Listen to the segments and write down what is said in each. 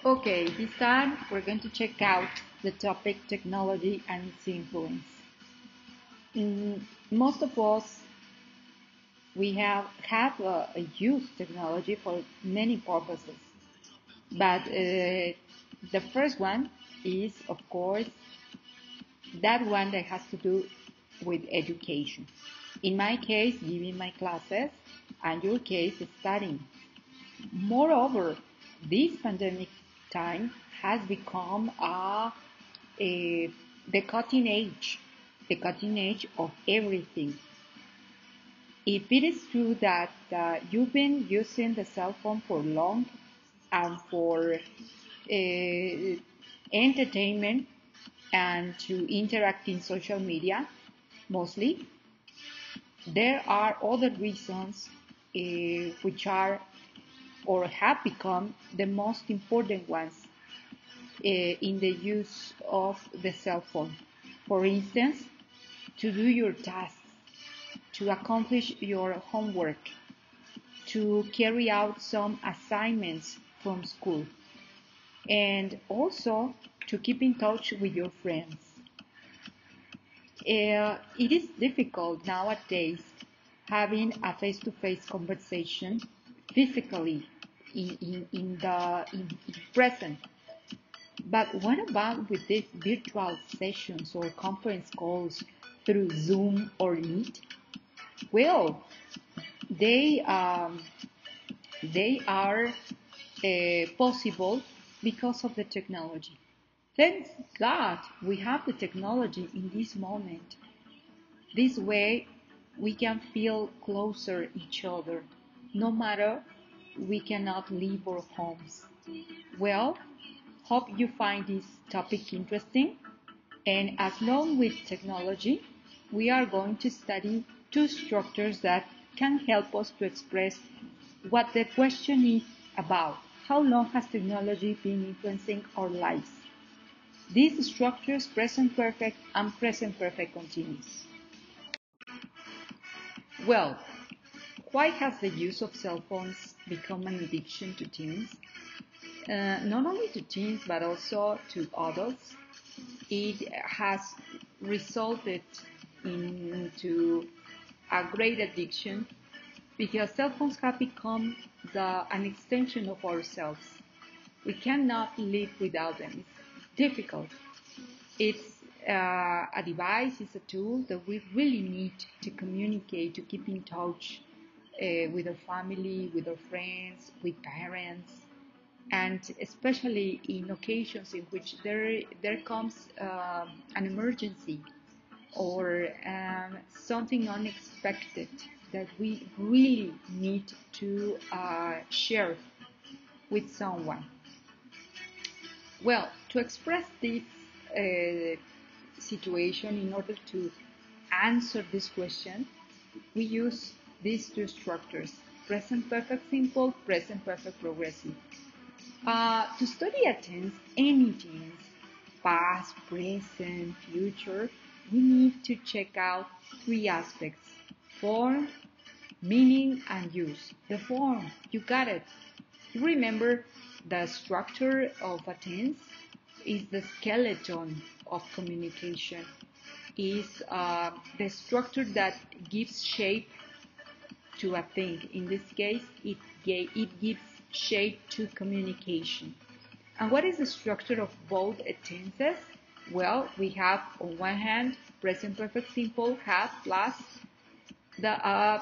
Okay, this time we're going to check out the topic technology and its influence. Most of us, we have used technology for many purposes, but the first one is, of course, that one that has to do with education. In my case, giving my classes, and your case, studying. Moreover, this pandemic time has become the cutting edge of everything. If it is true that you've been using the cell phone for long and for entertainment and to interact in social media, mostly, there are other reasons which are or have become the most important ones in the use of the cell phone. For instance, to do your tasks, to accomplish your homework, to carry out some assignments from school, and also to keep in touch with your friends. It is difficult nowadays having a face-to-face conversation physically in present. But what about with these virtual sessions or conference calls through Zoom or Meet? Well, they are possible because of the technology. Thank God we have the technology in this moment. This way we can feel closer each other, no matter we cannot leave our homes. Well, hope you find this topic interesting. And as long with technology, we are going to study two structures that can help us to express what the question is about. How long has technology been influencing our lives? These structures, present perfect and present perfect continuous. Well, why has the use of cell phones become an addiction to teens? Not only to teens, but also to adults. It has resulted into a great addiction because cell phones have become an extension of ourselves. We cannot live without them. It's difficult. It's a device, it's a tool that we really need to communicate, to keep in touch with our family, with our friends, with parents, and especially in occasions in which there comes an emergency or something unexpected that we really need to share with someone. Well, to express this situation, in order to answer this question, we use these two structures: present perfect simple, present perfect progressive. To study a tense, any tense, past, present, future, we need to check out three aspects: form, meaning, and use. The form, you got it. You remember the structure of a tense is the skeleton of communication, is the structure that gives shape to a thing. In this case, it gives shape to communication. And what is the structure of both tenses? Well, we have on one hand present perfect simple have plus the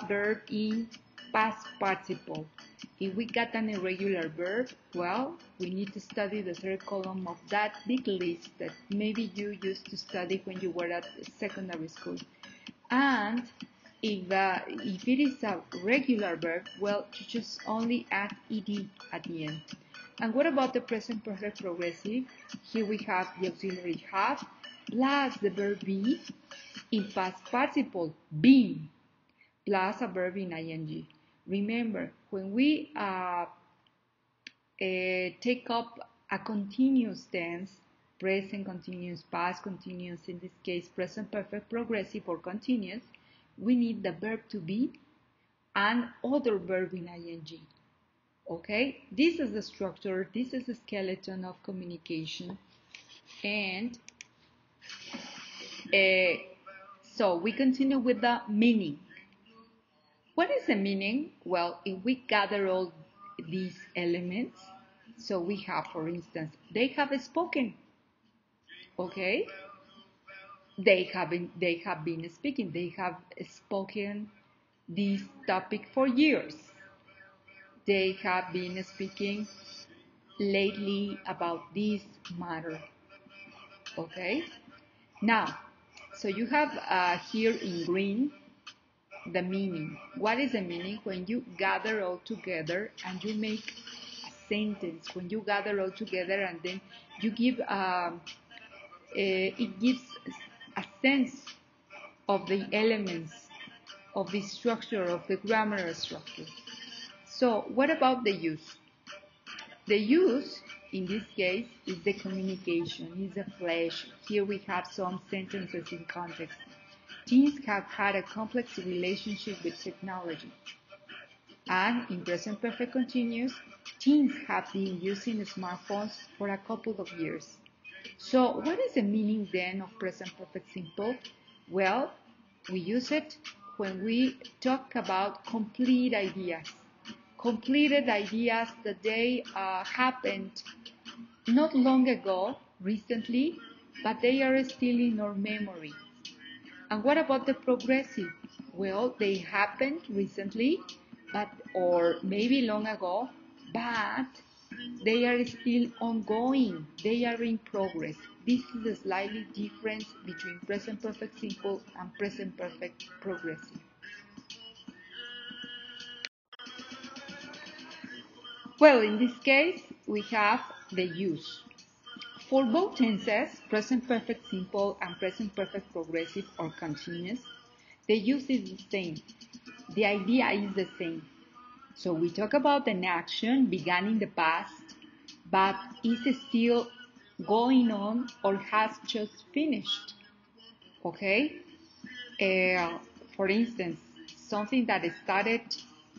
verb in past participle. If we got an irregular verb, well, we need to study the third column of that big list that maybe you used to study when you were at secondary school. And if it is a regular verb, well, you just only add ed at the end. And what about the present perfect progressive? Here we have the auxiliary have plus the verb be in past participle, been, plus a verb in ing. Remember, when we take up a continuous tense, present continuous, past continuous, in this case present perfect progressive or continuous, we need the verb to be and other verb in ing. Okay, this is the structure, this is the skeleton of communication. And so we continue with the meaning. What is the meaning? Well, if we gather all these elements, so we have, for instance, they have spoken. Okay, they have been speaking. They have spoken this topic for years. They have been speaking lately about this matter. Okay, now, so you have here in green the meaning. What is the meaning? When you gather all together and you make a sentence, when you gather all together and then you give, it gives a sense of the elements of the structure, of the grammar structure. So what about the use? The use, in this case, is the communication, is the flesh. Here we have some sentences in context. Teens have had a complex relationship with technology. And in present perfect continuous, teens have been using smartphones for a couple of years. So what is the meaning then of present perfect simple? Well, we use it when we talk about complete ideas. Completed ideas that they happened not long ago, recently, but they are still in our memory. And what about the progressive? Well, they happened recently, or maybe long ago, but they are still ongoing. They are in progress. This is a slightly difference between present perfect simple and present perfect progressive. Well, in this case, we have the use. For both tenses, present perfect simple and present perfect progressive or continuous, the use is the same. The idea is the same. So we talk about an action began in the past, but is still going on or has just finished. Okay? For instance, something that started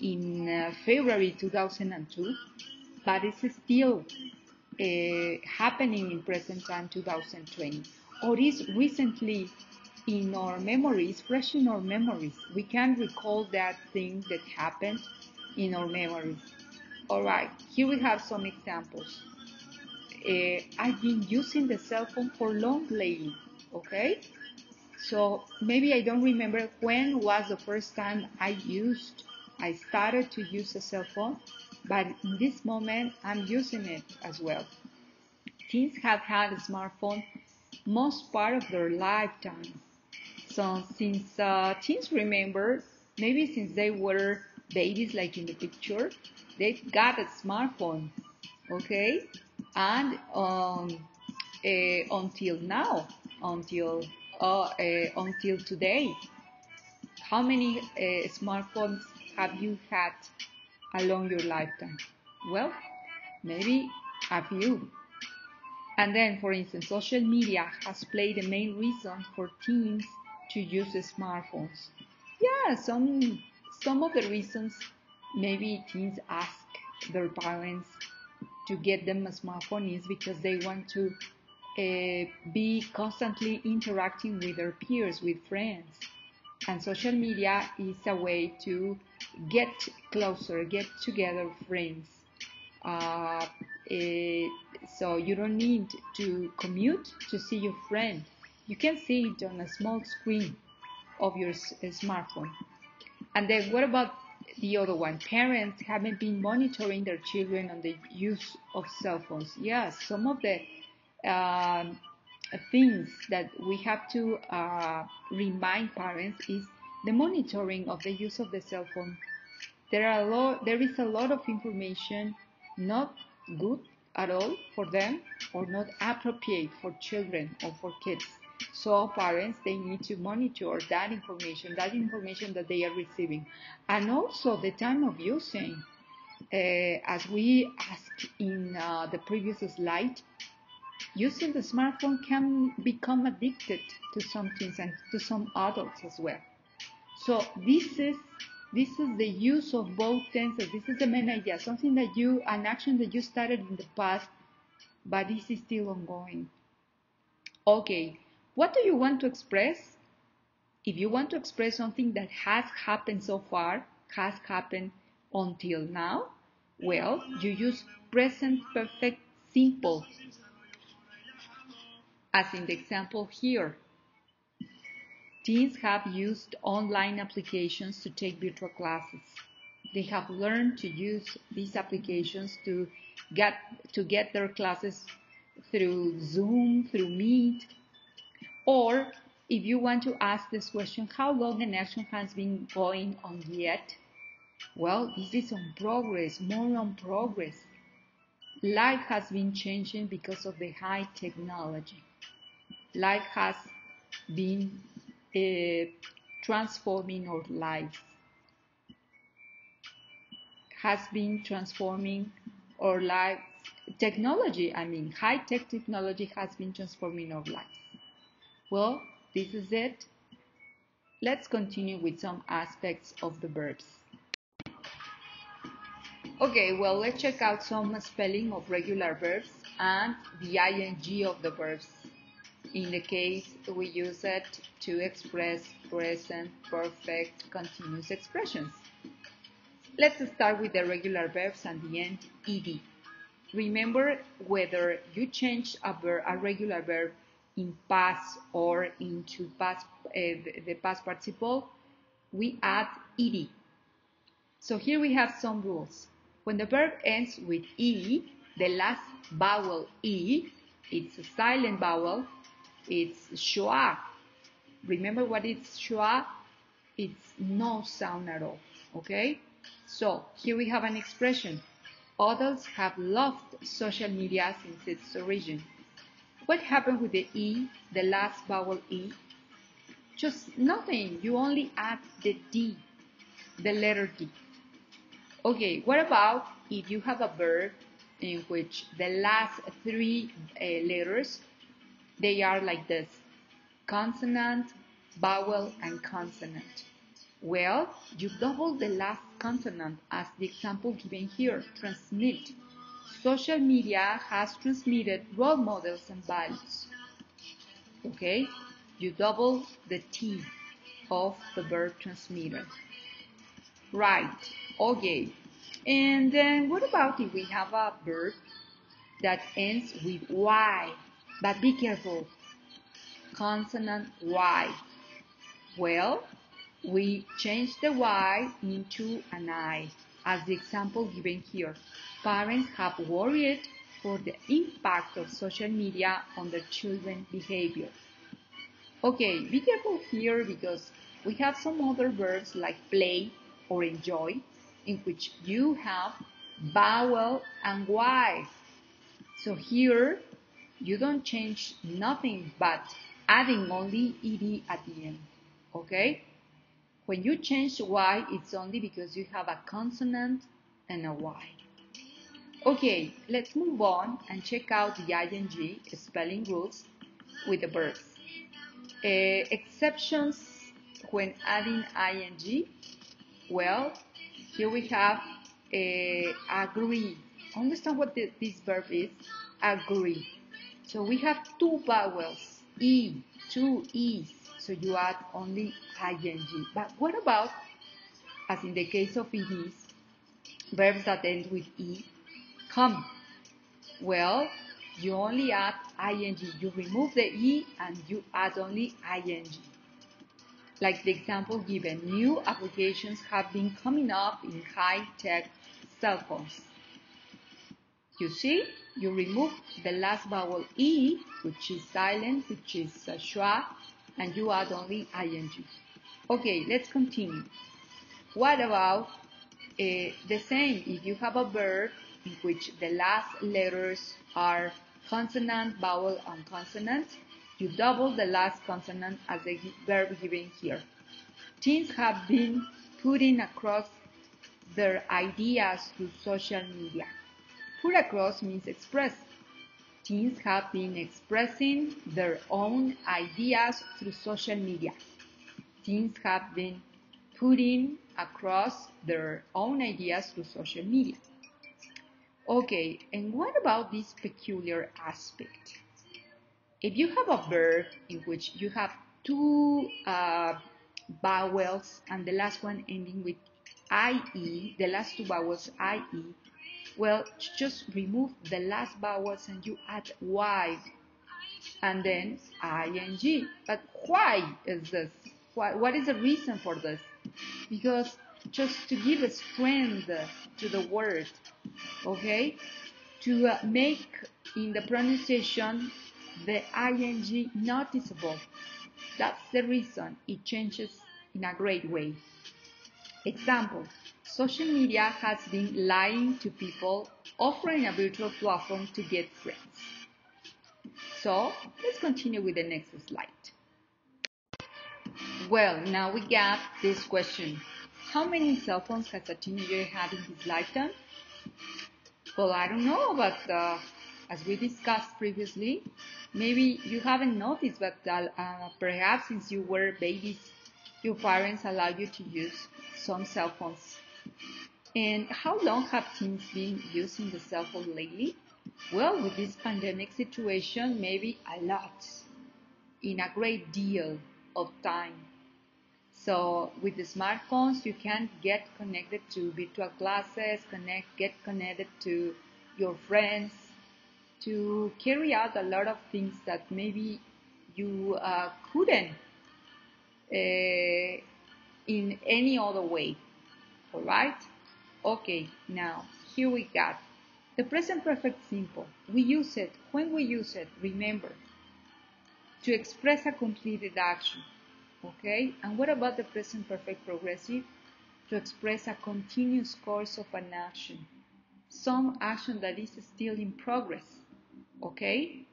in February 2002, but is still happening in present time 2020, or is recently in our memories, fresh in our memories. We can recall that thing that happened in our memories. All right, here we have some examples. I've been using the cell phone for long lately. Okay, so maybe I don't remember when was the first time I started to use a cell phone, but in this moment I'm using it as well. Teens have had a smartphone most part of their lifetime. So since teens remember, maybe since they were babies like in the picture, they got a smartphone, okay? And until now, until until today, how many smartphones have you had along your lifetime? Well, maybe a few. And then, for instance, social media has played the main reason for teens to use smartphones. Yeah, some of the reasons maybe teens ask their parents to get them a smartphone is because they want to be constantly interacting with their peers, with friends. And social media is a way to get closer, get together friends. Uh, eh, so you don't need to commute to see your friend. You can see it on a small screen of your smartphone. And then what about the other one? Parents haven't been monitoring their children on the use of cell phones. Yes, some of the things that we have to remind parents is the monitoring of the use of the cell phone. There is a lot of information not good at all for them or not appropriate for children or for kids. So parents, they need to monitor that information that they are receiving. And also the time of using. As we asked in the previous slide, using the smartphone can become addicted to some things and to some adults as well. So this is This is the use of both tenses. This is the main idea. Something that an action that you started in the past, but this is still ongoing. Okay, what do you want to express? If you want to express something that has happened so far, has happened until now, well, you use present perfect simple, as in the example here. Teens have used online applications to take virtual classes. They have learned to use these applications to get their classes through Zoom, through Meet. Or if you want to ask this question, how long an action has been going on yet? Well, this is on progress, more on progress. Life has been changing because of the high technology. Life has been transforming our lives. Has been transforming our lives. Technology, high-tech technology has been transforming our lives. Well, this is it. Let's continue with some aspects of the verbs. Okay, well, let's check out some spelling of regular verbs and the ing of the verbs. In the case we use it to express present, perfect, continuous expressions. Let's start with the regular verbs and the end ed. Remember, whether you change a regular verb in past or into the past participle, we add ed. So here we have some rules. When the verb ends with e, the last vowel e, it's a silent vowel, it's schwa. Remember what it's schwa? It's no sound at all, okay? So here we have an expression. Adults have loved social media since its origin. What happened with the E, the last vowel E? Just nothing. You only add the D, the letter D. Okay, what about if you have a verb in which the last three letters, they are like this: consonant, vowel, and consonant? Well, you double the last consonant as the example given here, transmit. Social media has transmitted role models and values. Okay, you double the T of the verb transmitted. Right, okay. And then what about if we have a verb that ends with Y? But be careful, consonant Y. Well, we change the Y into an I, as the example given here. Parents have worried for the impact of social media on their children's behavior. Okay, be careful here because we have some other verbs like play or enjoy, in which you have vowel and Y. So here, you don't change nothing but adding only ed at the end, okay? When you change Y, it's only because you have a consonant and a Y. Okay, let's move on and check out the ing spelling rules with the verbs. Exceptions when adding ing. Well, here we have agree. Understand what this verb is? Agree. So we have two vowels, E, two E's. So you add only ing. But what about, as in the case of EDs, verbs that end with E, come? Well, you only add ing. You remove the E and you add only ing. Like the example given, new applications have been coming up in high-tech cell phones. You see, you remove the last vowel E, which is silent, which is schwa, and you add only ing. Okay, let's continue. What about the same? If you have a verb in which the last letters are consonant, vowel, and consonant, you double the last consonant as the verb given here. Teens have been putting across their ideas through social media. Put across means express. Teens have been expressing their own ideas through social media. Teens have been putting across their own ideas through social media. Okay, and what about this peculiar aspect? If you have a verb in which you have two vowels and the last one ending with IE, the last two vowels IE, well, just remove the last vowels and you add Y and then ing. But why is this? What is the reason for this? Because just to give a strength to the word, okay? To make in the pronunciation the ing noticeable. That's the reason it changes in a great way. Example, social media has been lying to people, offering a virtual platform to get friends. So let's continue with the next slide. Well, now we got this question. How many cell phones has a teenager had in his lifetime? Well, I don't know, but as we discussed previously, maybe you haven't noticed, but perhaps since you were babies, your parents allowed you to use some cell phones. And how long have teens been using the cell phone lately? Well, with this pandemic situation, maybe a lot, in a great deal of time. So with the smartphones, you can get connected to virtual classes, get connected to your friends, to carry out a lot of things that maybe you couldn't in any other way. All right? Okay, now here we got the present perfect simple. We use it, when we use it, remember, to express a completed action. Okay, and what about the present perfect progressive? To express a continuous course of an action, some action that is still in progress. Okay,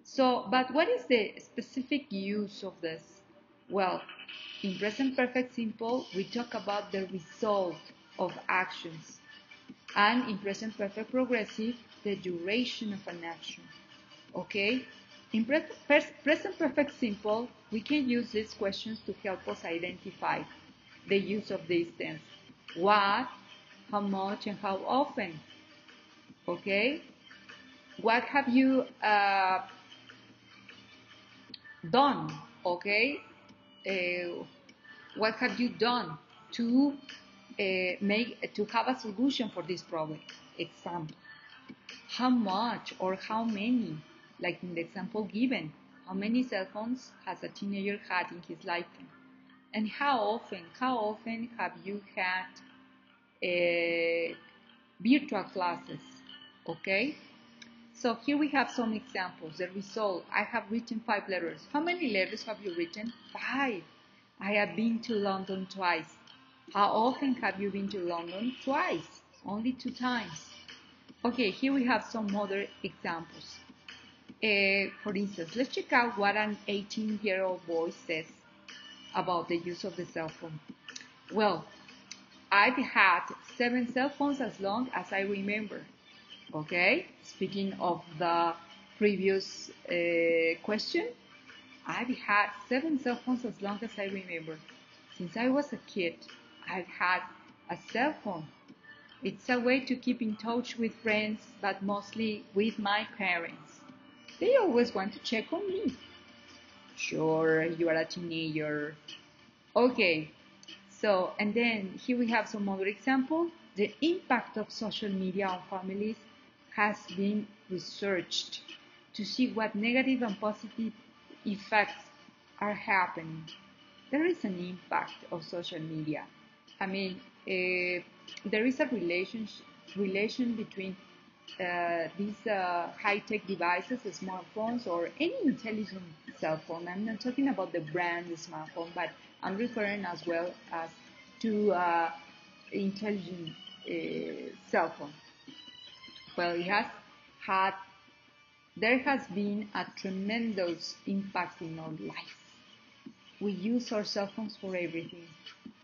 so but what is the specific use of this? Well, in present perfect simple, we talk about the result of actions, and in present perfect progressive, the duration of an action. Okay, in present perfect simple, we can use these questions to help us identify the use of this tense. What, how much, and how often. Okay, what have you done? Okay, what have you done to have a solution for this problem? Example, how much or how many, like in the example given, how many cell phones has a teenager had in his lifetime? And how often have you had virtual classes? Okay, so here we have some examples. The result, I have written 5 letters. How many letters have you written? 5. I have been to London twice. How often have you been to London? Twice, only 2 times. Okay, here we have some other examples. For instance, let's check out what an 18-year-old boy says about the use of the cell phone. Well, I've had 7 cell phones as long as I remember. Okay, speaking of the previous question, I've had 7 cell phones as long as I remember. Since I was a kid, I've had a cell phone. It's a way to keep in touch with friends, but mostly with my parents. They always want to check on me. Sure, you are a teenager. Okay, so, and then here we have some other example. The impact of social media on families has been researched to see what negative and positive effects are happening. There is an impact of social media. I mean, there is a relation between these high-tech devices, smartphones, or any intelligent cell phone. I'm not talking about the brand smartphone, but I'm referring as well as to intelligent cell phone. Well, there has been a tremendous impact in our life. We use our cell phones for everything,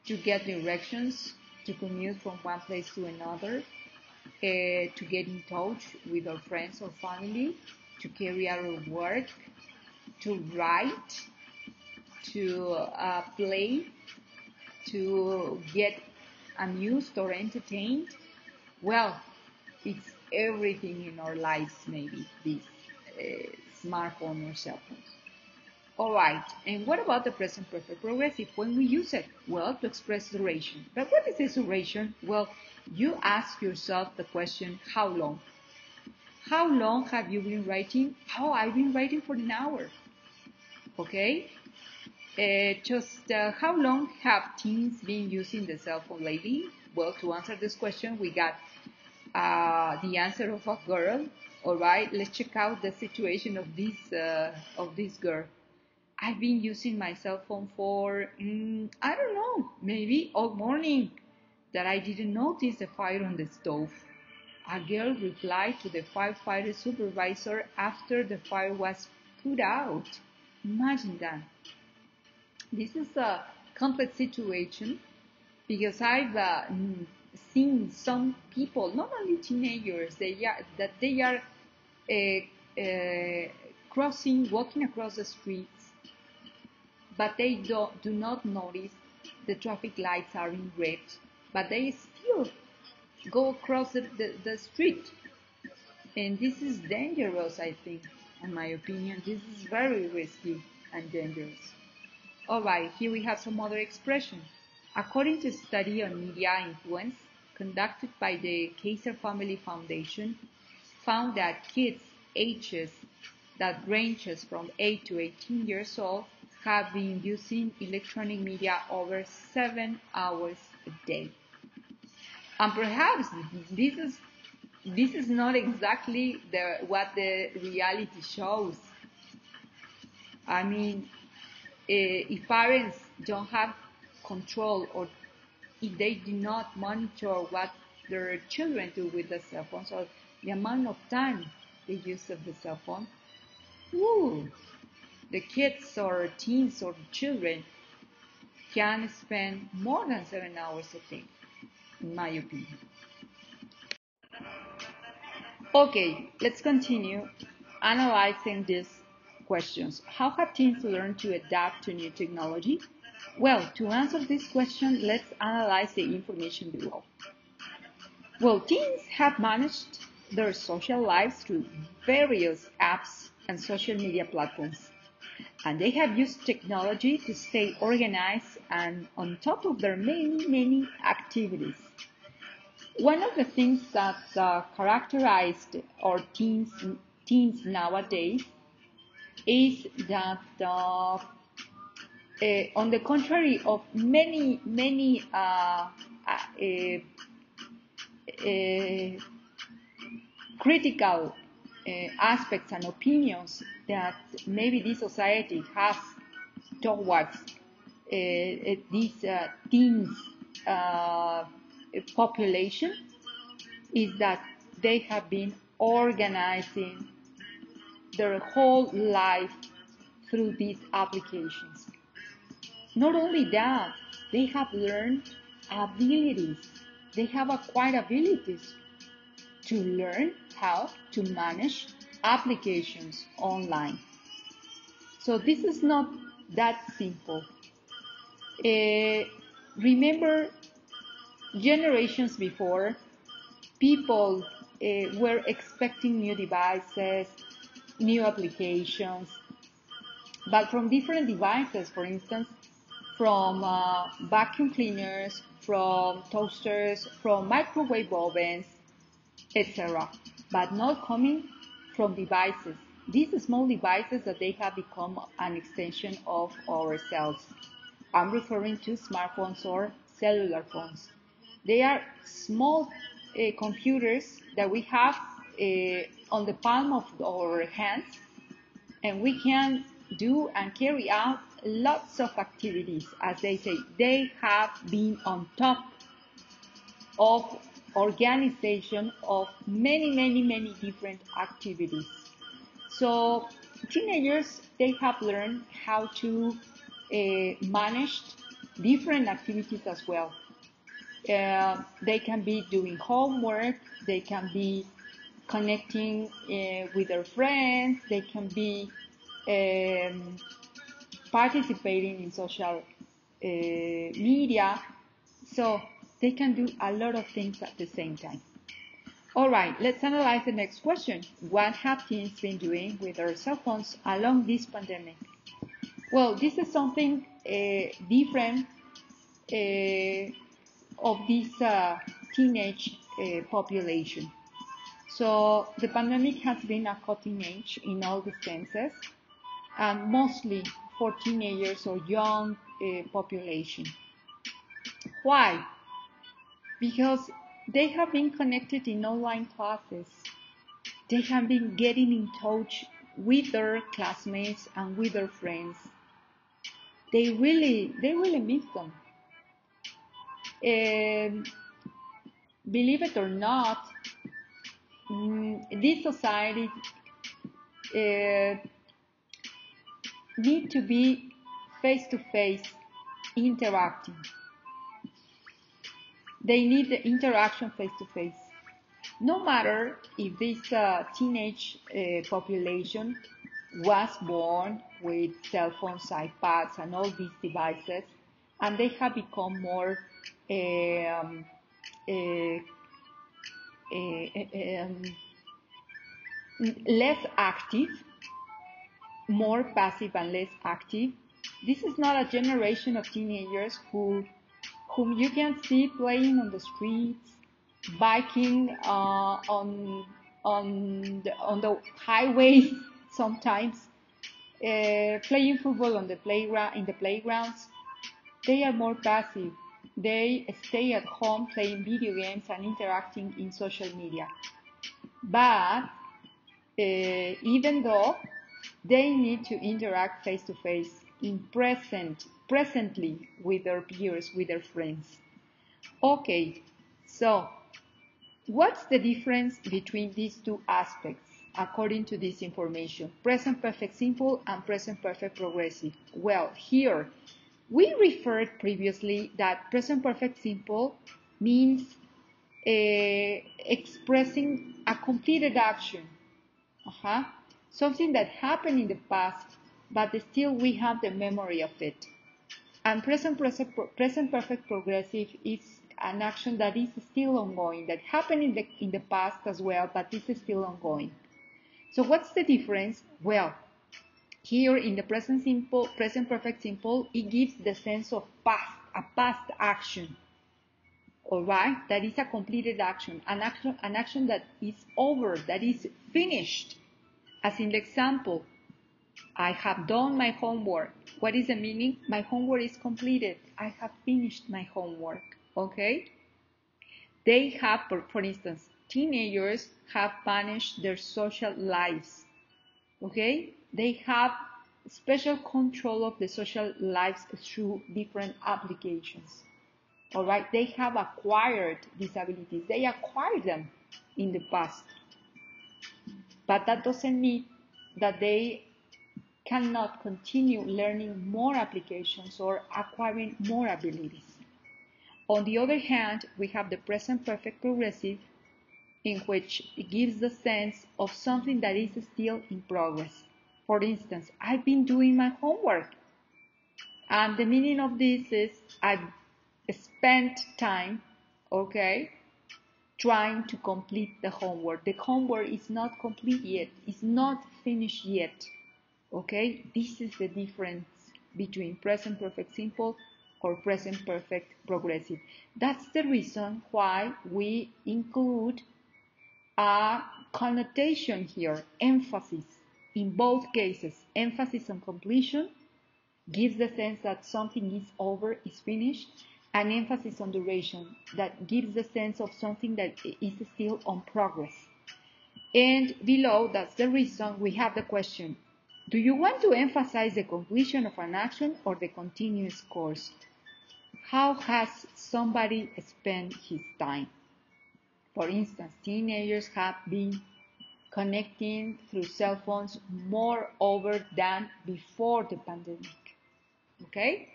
to get directions, to commute from one place to another, to get in touch with our friends or family, to carry out our work, to write, to play, to get amused or entertained? Well, it's everything in our lives, maybe, this smartphone or cell phones. All right, and what about the present perfect progressive? When we use it? Well, to express duration. But what is this duration? Well, you ask yourself the question, how long? How long have you been writing? Oh, I've been writing for an hour. Okay? How long have teens been using the cell phone lately? Well, to answer this question, we got the answer of a girl. All right, let's check out the situation of this girl. I've been using my cell phone for I don't know, maybe all morning, that I didn't notice the fire on the stove. A girl replied to the firefighter supervisor after the fire was put out. Imagine that. This is a complex situation because I've seen some people, not only teenagers, they are walking across the streets, but they do not notice the traffic lights are in red, but they still go across the street. And this is dangerous, I think, in my opinion. This is very risky and dangerous. All right, here we have some other expression. According to a study on media influence conducted by the Kaiser Family Foundation, found that kids ages that ranges from 8 to 18 years old have been using electronic media over 7 hours a day. And perhaps this is not exactly what the reality shows. I mean, if parents don't have control, or if they do not monitor what their children do with the cell phones, or the amount of time they use of the cell phone, the kids or teens or children can spend more than 7 hours a day, in my opinion. Okay, let's continue analyzing these questions. How have teens learned to adapt to new technology? Well, to answer this question, let's analyze the information below. Well, teens have managed their social lives through various apps and social media platforms, and they have used technology to stay organized and on top of their many activities. One of the things that characterized our teens nowadays is that, on the contrary of many critical aspects and opinions that maybe this society has towards these teens population, is that they have been organizing their whole life through these applications. Not only that, they have learned abilities. They have acquired abilities to learn how to manage applications online. So this is not that simple. Remember, generations before, people were expecting new devices, new applications, but from different devices, for instance, from vacuum cleaners, from toasters, from microwave ovens, etc., but not coming from devices. These small devices that they have become an extension of ourselves. I'm referring to smartphones or cellular phones. They are small computers that we have on the palm of our hands, and we can do and carry out lots of activities. As they say, they have been on top of organization of many different activities. So teenagers, they have learned how to manage different activities as well. They can be doing homework, they can be connecting with their friends, they can be participating in social media, so they can do a lot of things at the same time. All right, let's analyze the next question. What have teens been doing with their cell phones along this pandemic? Well, this is something different of this teenage population. So the pandemic has been a cutting edge in all the senses, and mostly for teenagers or young population. Why? Because they have been connected in online classes. They have been getting in touch with their classmates and with their friends. They really miss them. Believe it or not, this society need to be face-to-face interacting. They need the interaction face-to-face. No matter if this teenage population was born with cell phones, iPads, and all these devices, and they have become more less active, more passive and less active. This is not a generation of teenagers whom you can see playing on the streets, biking on the highways sometimes, playing football on the playgrounds. They are more passive. They stay at home playing video games and interacting in social media. But even though they need to interact face to face presently with their peers, with their friends. Okay, so what's the difference between these two aspects according to this information? Present perfect simple and present perfect progressive. Well, here we referred previously that present perfect simple means expressing a completed action. Something that happened in the past, but still we have the memory of it. And present perfect progressive is an action that is still ongoing, that happened in the past as well, but is still ongoing. So what's the difference? Well, here in the present perfect simple, it gives the sense of a past action. All right, that is a completed action, an action that is over, that is finished. As in the example, I have done my homework. What is the meaning? My homework is completed. I have finished my homework. Okay? They have, for instance, teenagers have managed their social lives. Okay? They have special control of the social lives through different applications. All right? They have acquired these abilities. They acquired them in the past. But that doesn't mean that they cannot continue learning more applications or acquiring more abilities. On the other hand, we have the present perfect progressive, in which it gives the sense of something that is still in progress. For instance, I've been doing my homework, and the meaning of this is I've spent time, okay, trying to complete the homework. The homework is not complete yet, it's not finished yet. Okay, this is the difference between present perfect simple or present perfect progressive. That's the reason why we include a connotation here, emphasis. In both cases, emphasis on completion gives the sense that something is over, is finished, and emphasis on duration that gives the sense of something that is still on progress. And below, that's the reason we have the question, do you want to emphasize the completion of an action or the continuous course? How has somebody spent his time? For instance, teenagers have been connecting through cell phones more over than before the pandemic. Okay?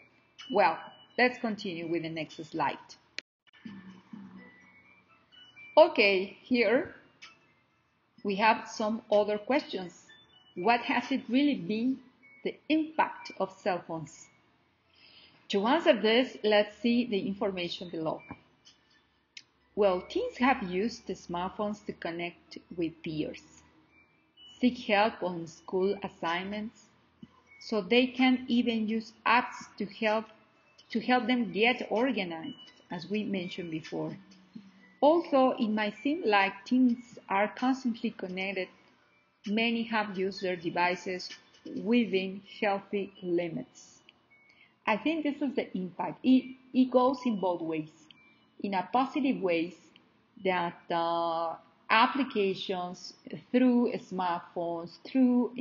Well, let's continue with the next slide. Okay, here we have some other questions. What has it really been the impact of cell phones? To answer this, let's see the information below. Well, teens have used the smartphones to connect with peers, seek help on school assignments, so they can even use apps to help them get organized, as we mentioned before. Although it might seem like teens are constantly connected, many have used their devices within healthy limits. I think this is the impact. It goes in both ways. In a positive ways that applications through smartphones, through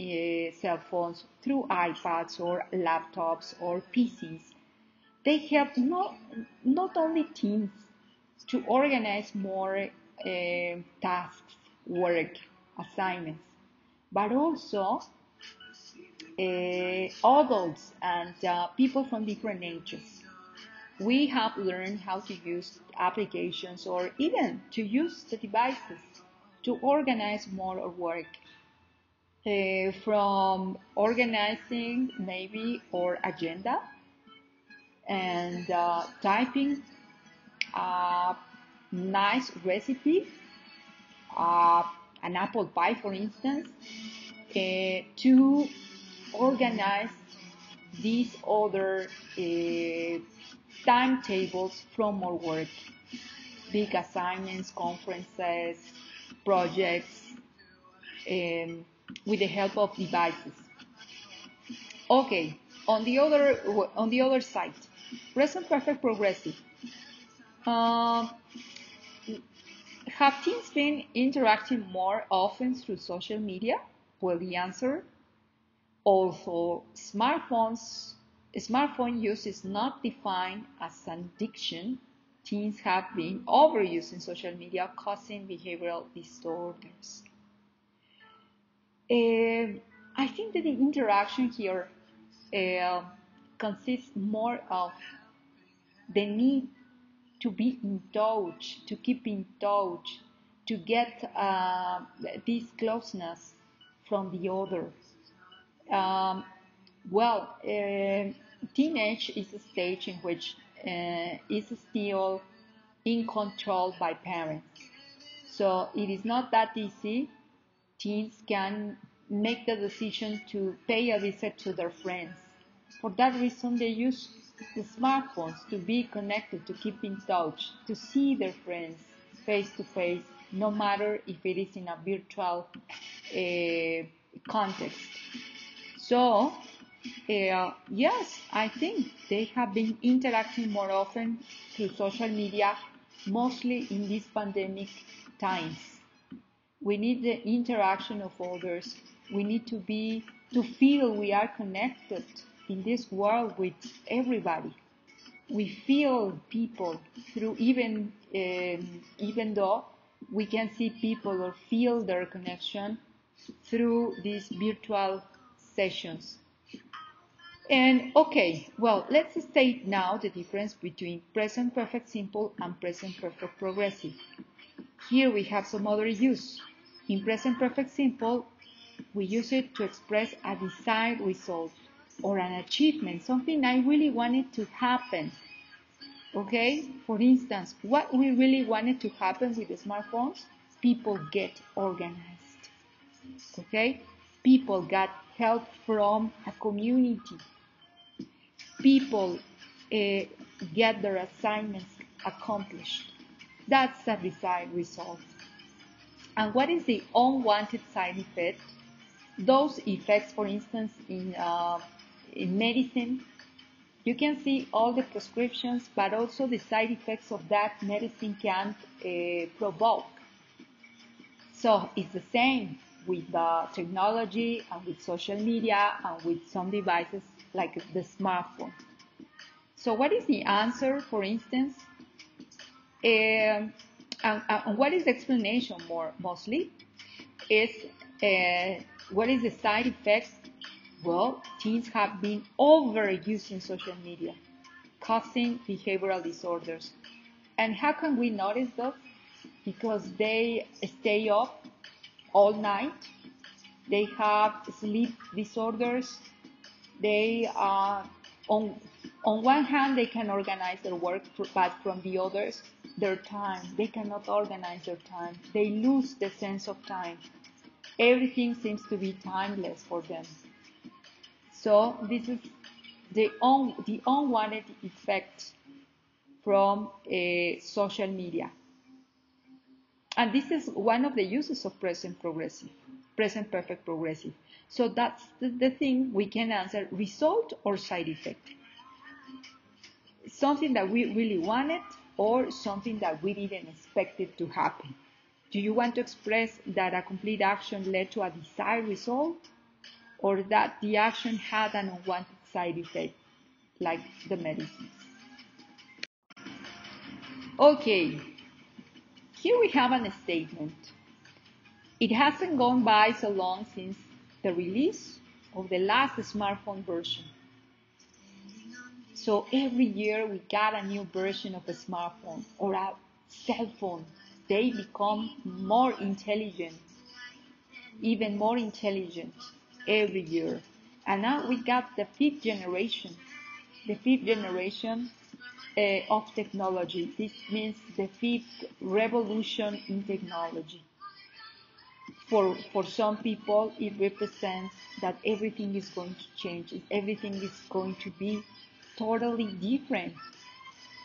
cell phones, through iPads or laptops or PCs, they help not only teens to organize more tasks, work, assignments, but also adults and people from different ages. We have learned how to use applications or even to use the devices to organize more work. From organizing maybe our agenda and typing a nice recipe, an apple pie for instance, to organize these other timetables from our work, big assignments, conferences, projects, with the help of devices. Okay, on the other side, present perfect progressive. Have teens been interacting more often through social media? Well, the answer, although smartphone use is not defined as an addiction, teens have been overusing social media, causing behavioral disorders. I think that the interaction here consists more of the need to be in touch, to keep in touch, to get this closeness from the other. Teenage is a stage in which is still in control by parents. So it is not that easy. Teens can make the decision to pay a visit to their friends. For that reason, they use the smartphones to be connected, to keep in touch, to see their friends face to face, no matter if it is in a virtual context. So, yes, I think they have been interacting more often through social media, mostly in these pandemic times. We need the interaction of others. We need to feel we are connected in this world with everybody. We feel people through even though we can see people or feel their connection through these virtual sessions. And okay, well, let's state now the difference between present perfect simple and present perfect progressive. Here we have some other use. In present perfect simple, we use it to express a desired result or an achievement, something I really wanted to happen. Okay? For instance, what we really wanted to happen with the smartphones, people get organized. Okay? People got help from a community. People get their assignments accomplished. That's a desired result. And what is the unwanted side effect? Those effects, for instance, in medicine, you can see all the prescriptions, but also the side effects of that medicine can provoke. So it's the same with technology and with social media and with some devices like the smartphone. So what is the answer, for instance? And what is the explanation mostly? Is what is the side effect? Well, teens have been overusing social media, causing behavioral disorders. And how can we notice those? Because they stay up all night, they have sleep disorders, they are On one hand, they can organize their work, but from the others, their time. They cannot organize their time. They lose the sense of time. Everything seems to be timeless for them. So this is the unwanted effect from social media. And this is one of the uses of present perfect progressive. So that's the thing we can answer, result or side effect. Something that we really wanted or something that we didn't expect it to happen. Do you want to express that a complete action led to a desired result, or that the action had an unwanted side effect, like the medicines? Okay, here we have a statement. It hasn't gone by so long since the release of the last smartphone version. So every year we got a new version of a smartphone or a cell phone. They become more intelligent, even more intelligent every year. And now we got the fifth generation of technology. This means the fifth revolution in technology. For some people, it represents that everything is going to change. Everything is going to be totally different.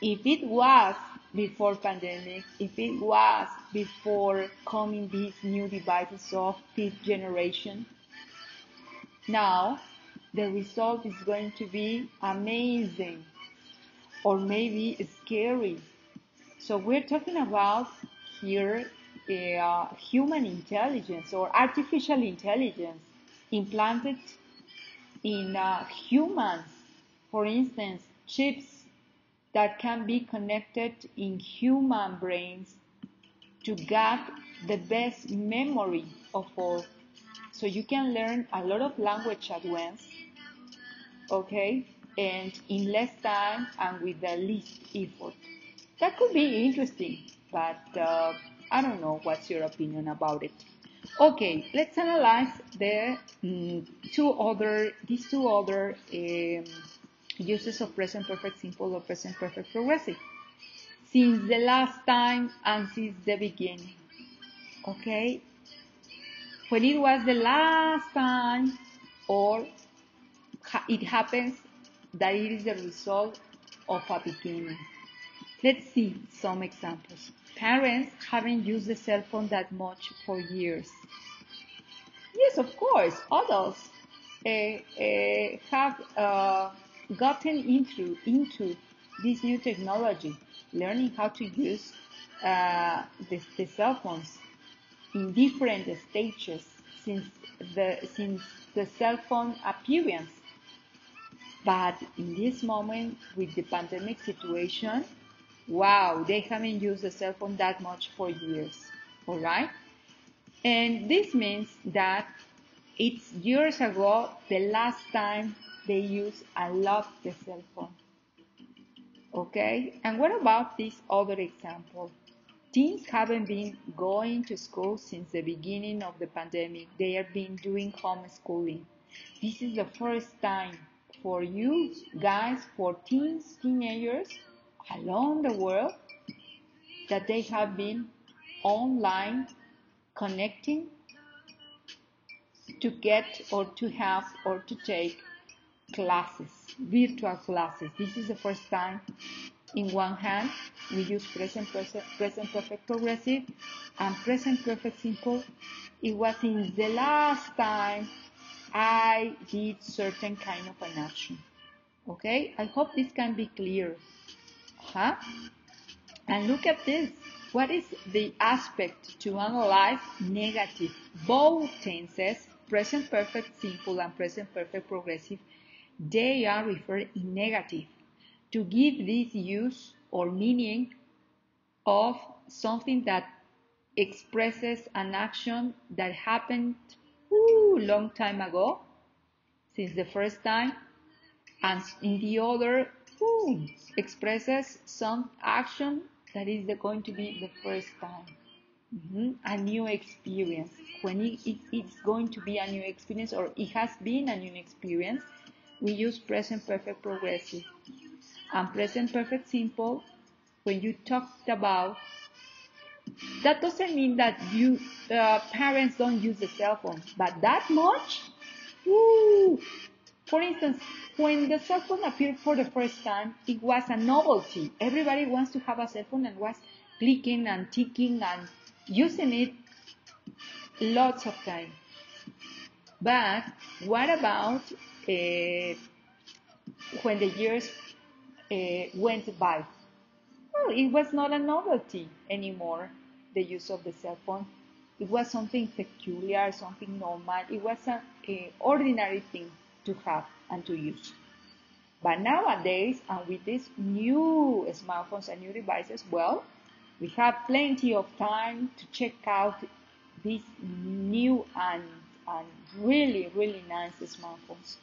If it was before pandemic, if it was before coming these new devices of fifth generation, now the result is going to be amazing or maybe scary. So we're talking about here human intelligence or artificial intelligence implanted in humans. For instance, chips that can be connected in human brains to get the best memory of all. So you can learn a lot of language at once, okay, and in less time and with the least effort. That could be interesting, but I don't know what's your opinion about it. Okay, let's analyze these two other uses of present perfect simple or present perfect progressive. Since the last time and since the beginning. Okay? When it was the last time, or it happens that it is the result of a beginning. Let's see some examples. Parents haven't used the cell phone that much for years. Yes, of course, adults have gotten into this new technology, learning how to use the cell phones in different stages since the cell phone appearance. But in this moment, with the pandemic situation, wow, they haven't used the cell phone that much for years, all right? And this means that it's years ago, the last time they used a lot the cell phone. Okay? And what about this other example? Teens haven't been going to school since the beginning of the pandemic. They have been doing homeschooling. This is the first time for you guys, for teens, teenagers, around the world, that they have been online connecting to get or to have or to take classes, virtual classes. This is the first time. In one hand, we use present perfect progressive and present perfect simple. It was in the last time I did certain kind of an action. Okay? I hope this can be clear. And look at this. What is the aspect to analyze negative? Both tenses, present perfect simple and present perfect progressive, they are referred in negative to give this use or meaning of something that expresses an action that happened long time ago, since the first time, and in the other expresses some action that is going to be the first time. A new experience. When it's going to be a new experience, or it has been a new experience, we use present perfect progressive. And present perfect simple, when you talked about, that doesn't mean that you parents don't use the cell phone, but that much? Woo! For instance, when the cell phone appeared for the first time, it was a novelty. Everybody wants to have a cell phone and was clicking and ticking and using it lots of time. But what about when the years went by? Well, it was not a novelty anymore, the use of the cell phone. It was something peculiar, something normal. It was an ordinary thing to have and to use. But nowadays, and with these new smartphones and new devices, well, we have plenty of time to check out these new and really, really nice smartphones.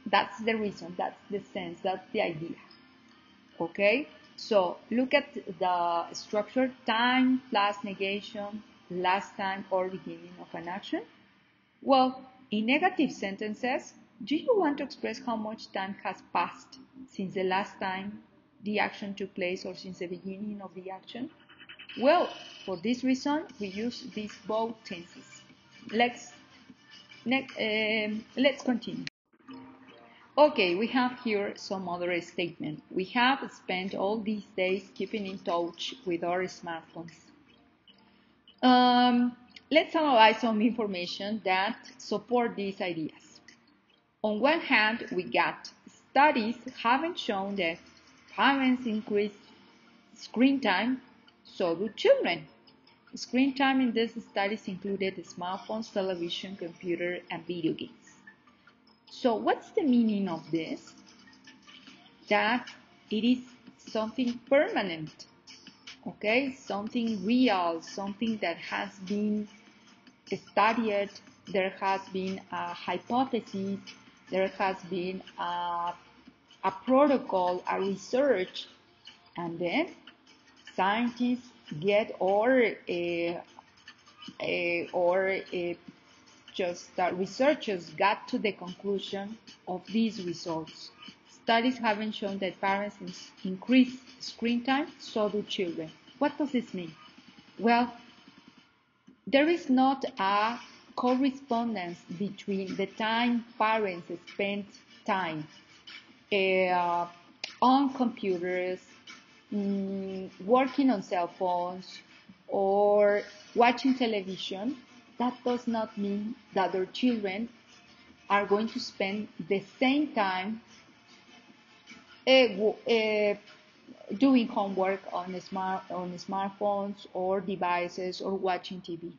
That's the reason, that's the sense, that's the idea. Okay? So look at the structure: time plus negation, last time or beginning of an action. Well, in negative sentences, do you want to express how much time has passed since the last time the action took place or since the beginning of the action? Well, for this reason, we use these both tenses. Let's continue. Okay, we have here some other statement. We have spent all these days keeping in touch with our smartphones. Let's analyze some information that support these ideas. On one hand, we got studies having shown that parents increase screen time, so do children. Screen time in these studies included smartphones, television, computer, and video games. So what's the meaning of this? That it is something permanent, okay? Something real, something that has been studied, there has been a hypothesis, there has been a protocol, a research, and then scientists get just researchers got to the conclusion of these results. Studies haven't shown that parents increase screen time, so do children. What does this mean? Well, there is not a correspondence between the time parents spend time on computers, working on cell phones, or watching television. That does not mean that their children are going to spend the same time doing homework on smartphones or devices or watching TV.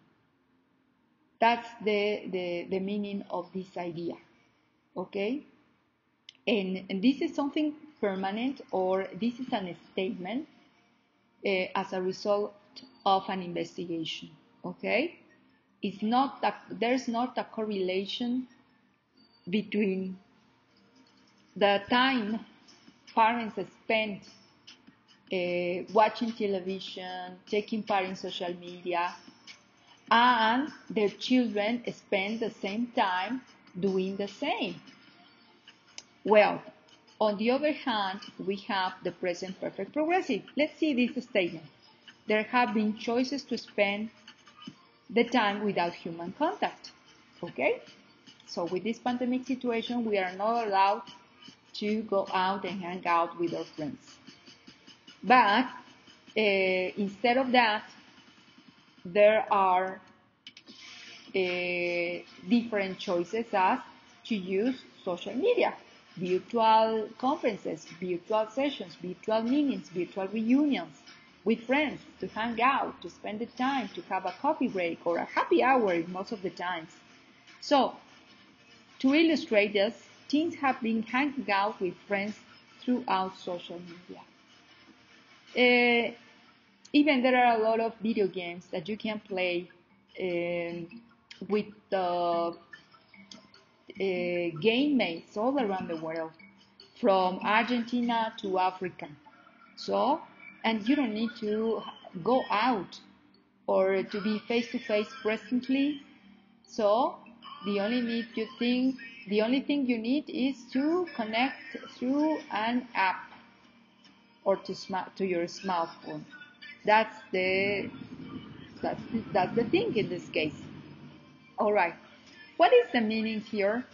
That's the meaning of this idea, okay? And this is something permanent, or this is a statement as a result of an investigation, okay? It's not that there's not a correlation between the time parents spend watching television, taking part in social media, and their children spend the same time doing the same. Well, on the other hand, we have the present perfect progressive. Let's see this statement. There have been choices to spend the time without human contact. Okay? So with this pandemic situation, we are not allowed to go out and hang out with our friends. But instead of that, there are different choices as to use social media, virtual conferences, virtual sessions, virtual meetings, virtual reunions with friends, to hang out, to spend the time, to have a coffee break or a happy hour most of the times. So, to illustrate this, teens have been hanging out with friends throughout social media. Even there are a lot of video games that you can play with game mates all around the world, from Argentina to Africa. So, and you don't need to go out or to be face-to-face presently. So, the only The only thing you need is to connect through an app or to your smartphone. That's the thing in this case. All right. What is the meaning here?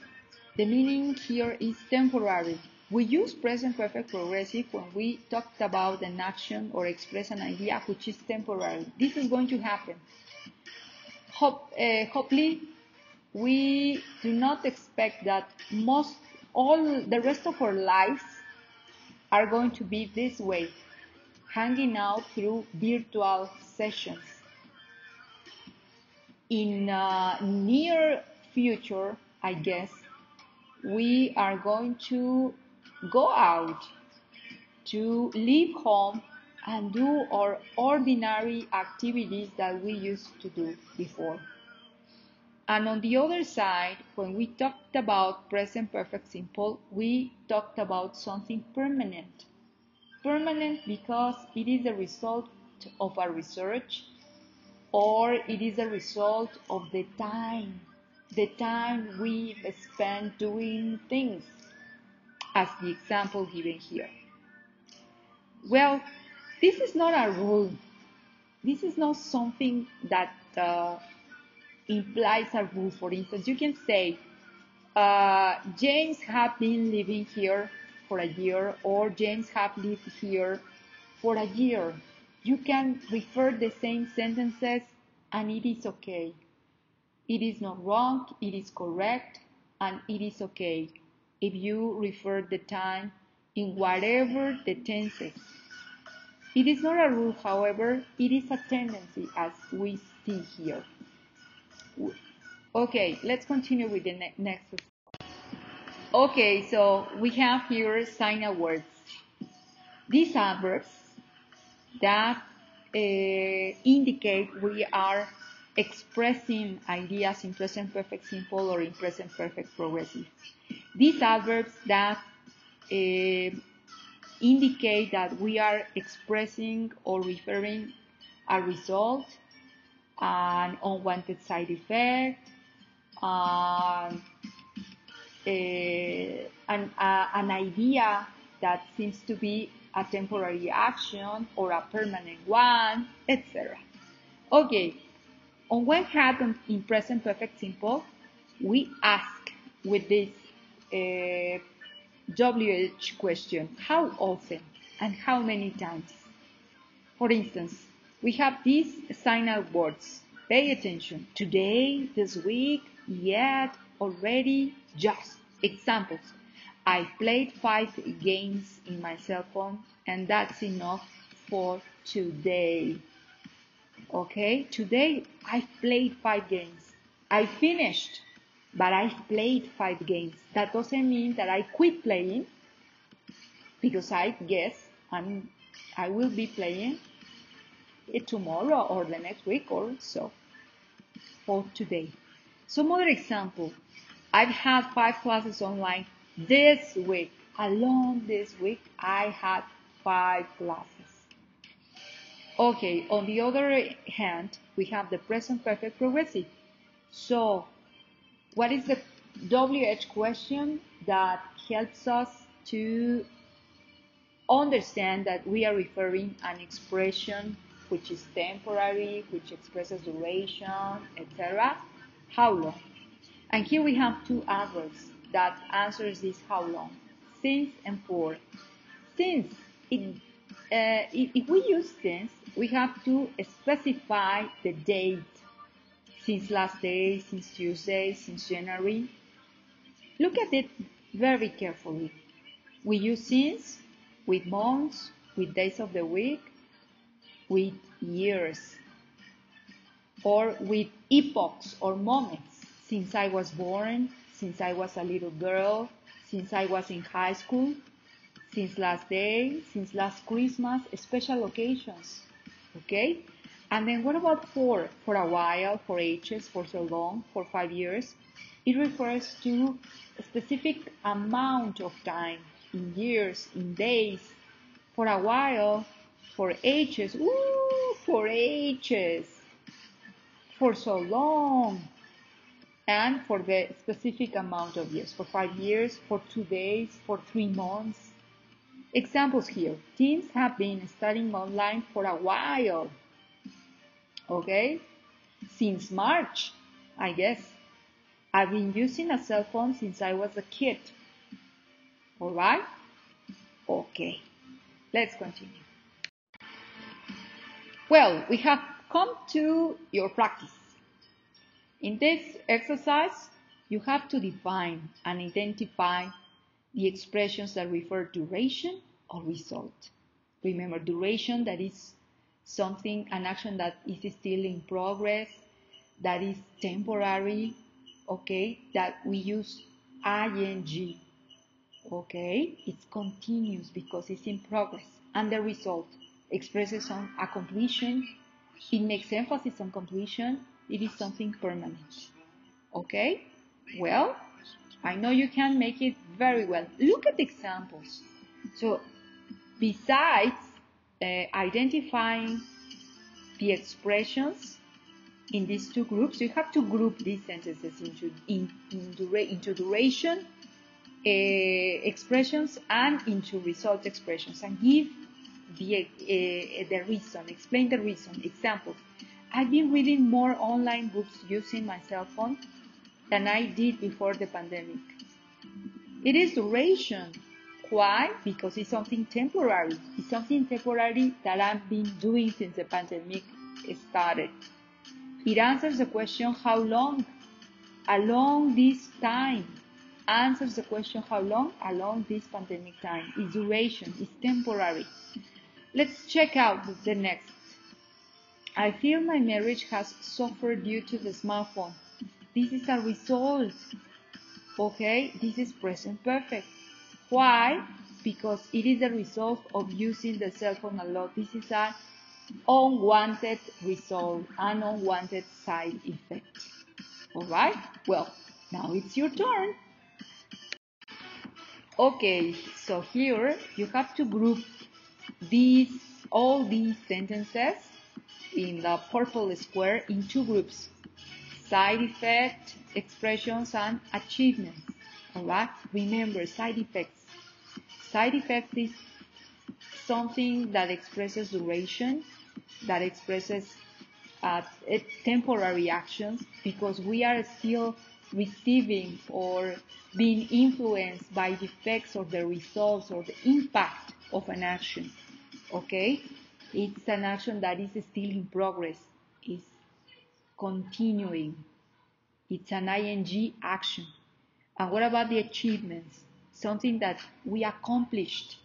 The meaning here is temporary. We use present perfect progressive when we talked about an action or express an idea which is temporary. This is going to happen. Hopefully, we do not expect that all the rest of our lives are going to be this way, hanging out through virtual sessions. In near future, I guess, we are going to go out, to leave home and do our ordinary activities that we used to do before. And on the other side, when we talked about present perfect simple, we talked about something permanent. Permanent because it is the result of a research, or it is a result of the time we've spent doing things, as the example given here. Well, this is not a rule. This is not something that implies a rule. For instance, you can say, James have been living here for a year, or James have lived here for a year. You can refer the same sentences and it is okay. It is not wrong, it is correct, and it is okay if you refer the time in whatever the tenses. It is not a rule, however, it is a tendency as we see here. Okay, let's continue with the next slide. Okay, so we have here signal words. These adverbs that indicate we are expressing ideas in present perfect simple or in present perfect progressive. These adverbs that indicate that we are expressing or referring a result, an unwanted side effect, an idea that seems to be a temporary action or a permanent one, etc. Okay, on one hand, in present perfect simple, we ask with this WH question, how often and how many times? For instance, we have these signal words. Pay attention. Today, this week, yet, already, just. Examples. I played 5 games in my cell phone and that's enough for today. Okay, today I played 5 games. I finished, but I played 5 games. That doesn't mean that I quit playing, because I guess I will be playing it tomorrow or the next week or so. For today. Some other example. I've had 5 classes online this week. Alone this week, I had 5 classes. Okay, on the other hand, we have the present perfect progressive. So, what is the WH question that helps us to understand that we are referring an expression which is temporary, which expresses duration, etc.? How long? And here we have 2 adverbs that answers this how long. Since and for. Since, if we use since, we have to specify the date. Since last day, since Tuesday, since January. Look at it very carefully. We use since with months, with days of the week, with years, or with epochs or moments. Since I was born, since I was a little girl, since I was in high school, since last day, since last Christmas, special occasions. Okay? And then what about for? For a while, for ages, for so long, for 5 years. It refers to a specific amount of time, in years, in days. For a while, for ages, for ages. For so long. and for the specific amount of years, for 5 years, for 2 days, for 3 months. Examples here. Teens have been studying online for a while. Okay? Since March, I guess. I've been using a cell phone since I was a kid. Alright? Okay. Let's continue. Well, we have come to your practice. In this exercise, you have to define and identify the expressions that refer to duration or result. Remember, duration, that is something, an action that is still in progress, that is temporary, okay, that we use ing, okay, it's continuous because it's in progress. And the result expresses on a completion, it makes emphasis on completion, it is something permanent, okay? Well, I know you can make it very well. Look at the examples. So, besides identifying the expressions in these two groups, you have to group these sentences into duration expressions and into result expressions, and give the reason, explain the reason. Example, I've been reading more online books using my cell phone than I did before the pandemic. It is duration. Why? Because it's something temporary. It's something temporary that I've been doing since the pandemic started. It answers the question, how long? Along this time. Answers the question, how long? Along this pandemic time. It's duration. It's temporary. Let's check out the next. I feel my marriage has suffered due to the smartphone. This is a result. Okay, this is present perfect. Why? Because it is a result of using the cell phone a lot. This is an unwanted result, an unwanted side effect. Alright? Well, now it's your turn. Okay, so here you have to group all these sentences in the purple square in two groups: side effect, expressions, and achievements. Alright? Remember, side effects. Side effects is something that expresses duration, that expresses temporary actions, because we are still receiving or being influenced by the effects or the results or the impact of an action. Okay? It's an action that is still in progress, is continuing. It's an ing action. And what about the achievements? Something that we accomplished.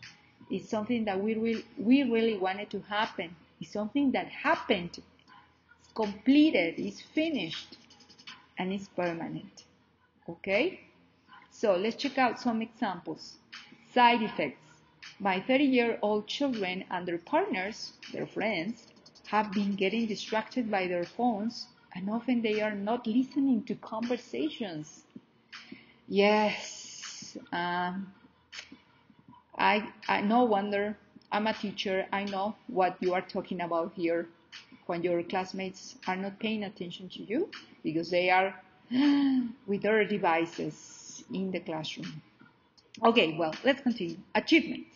It's something that we really wanted to happen. It's something that happened. It's completed. It's finished. And it's permanent. Okay? So let's check out some examples. Side effects. My 30-year-old children and their partners, their friends, have been getting distracted by their phones, and often they are not listening to conversations. Yes, I no wonder. I'm a teacher. I know what you are talking about here when your classmates are not paying attention to you because they are with their devices in the classroom. Okay, well, let's continue. Achievement.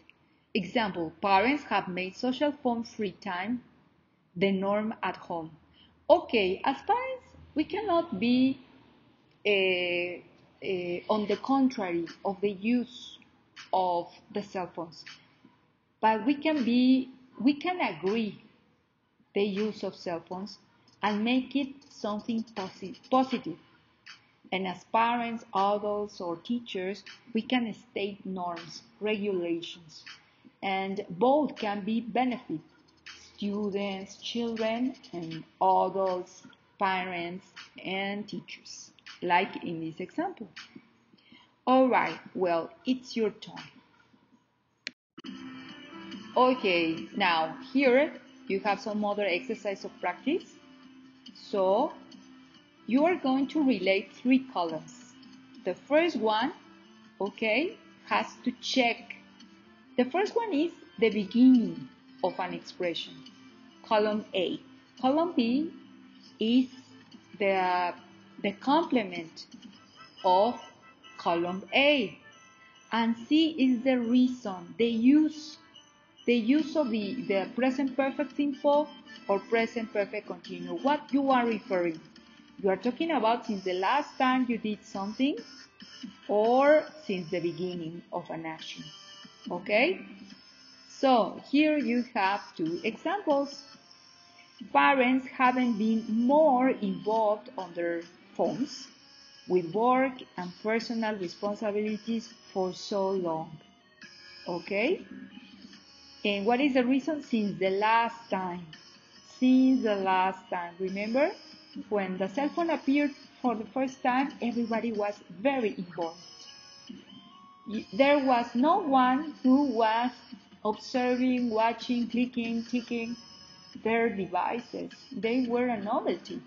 Example, parents have made social phone free time the norm at home. Okay, as parents, we cannot be on the contrary of the use of the cell phones, but we can agree the use of cell phones and make it something positive. And as parents, adults, or teachers, we can state norms, regulations, and both can be benefit students, children, and adults, parents, and teachers, like in this example. Alright, well, it's your turn. Okay, now here you have some other exercise of practice. So you are going to relate 3 columns. The first one, okay, has to check. The first one is the beginning of an expression, column A. Column B is the the complement of column A. And C is the reason, the use of the present perfect simple or present perfect continuous. What you are referring? You are talking about since the last time you did something or since the beginning of an action. Okay? So here you have two examples. Parents haven't been more involved on their phones with work and personal responsibilities for so long. Okay? And what is the reason? Since the last time. Since the last time. Remember? When the cell phone appeared for the first time, everybody was very involved. There was no one who was observing, watching, clicking, ticking their devices. They were a novelty.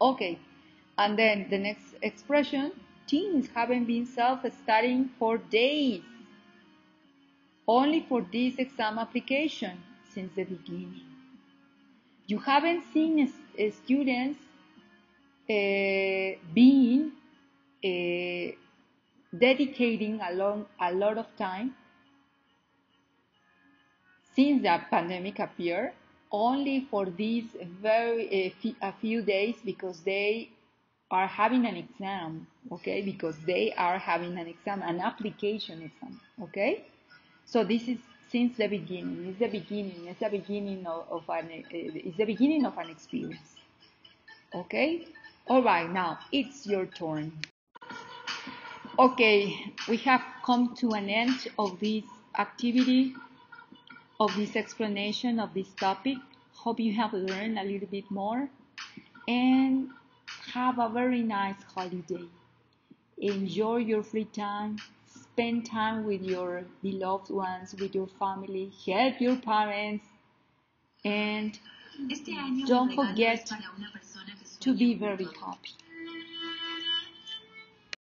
Okay, and then the next expression, teens haven't been self-studying for days, only for this exam application since the beginning. You haven't seen students being dedicating a lot of time since the pandemic appeared, only for these a few days because they are having an exam, okay? Because they are having an exam, an application exam, okay? So this is since the beginning. It's the beginning. It's the beginning of an experience, okay? All right, now it's your turn. Okay, we have come to an end of this activity, of this explanation of this topic. Hope you have learned a little bit more and have a very nice holiday. Enjoy your free time. Spend time with your beloved ones, with your family. Help your parents. And don't forget to be very happy.